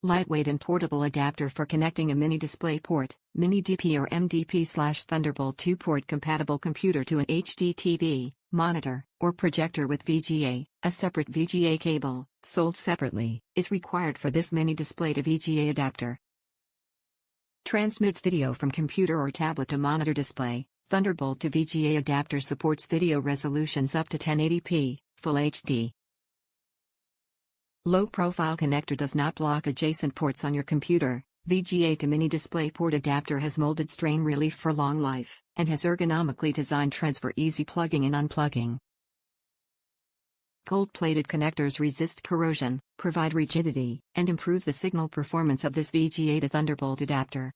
Lightweight and portable adapter for connecting a mini DisplayPort, Mini DP or MDP/Thunderbolt 2 port compatible computer to an HDTV, monitor, or projector with VGA. A separate VGA cable, sold separately, is required for this mini display to VGA adapter. Transmits video from computer or tablet to monitor display. Thunderbolt to VGA adapter supports video resolutions up to 1080p, Full HD. Low profile connector does not block adjacent ports on your computer. VGA to Mini DisplayPort adapter has molded strain relief for long life, and has ergonomically designed treads for easy plugging and unplugging. Gold-plated connectors resist corrosion, provide rigidity, and improve the signal performance of this VGA to Thunderbolt adapter.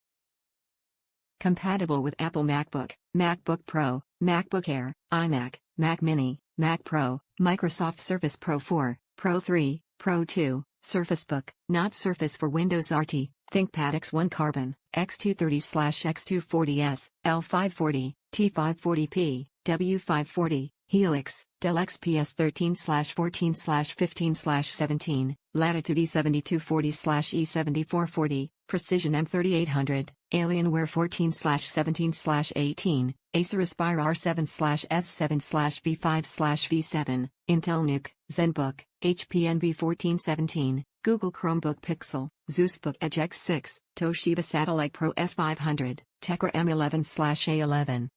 Compatible with Apple MacBook, MacBook Pro, MacBook Air, iMac, Mac Mini, Mac Pro, Microsoft Surface Pro 4, Pro 3, Pro 2, Surface Book, not Surface for Windows RT, ThinkPad X1 Carbon, X230/X240S, L540, T540p, W540, Helix, Dell XPS 13/14/15/17, Latitude E7240/E7440, Precision M3800, Alienware 14/17/18, Acer Aspire R7/S7/V5/V7, Intel NUC, ZenBook, HP Envy 1417, Google Chromebook Pixel, Zeusbook Edge X6, Toshiba Satellite Pro S500, Tecra M11/A11.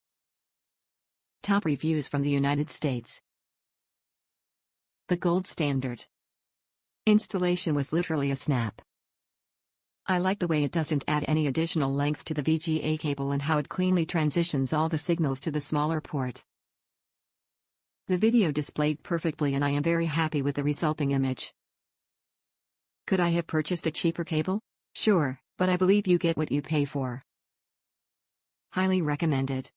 Top reviews from the United States. The gold standard. Installation was literally a snap. I like the way it doesn't add any additional length to the VGA cable and how it cleanly transitions all the signals to the smaller port. The video displayed perfectly and I am very happy with the resulting image. Could I have purchased a cheaper cable? Sure, but I believe you get what you pay for. Highly recommended.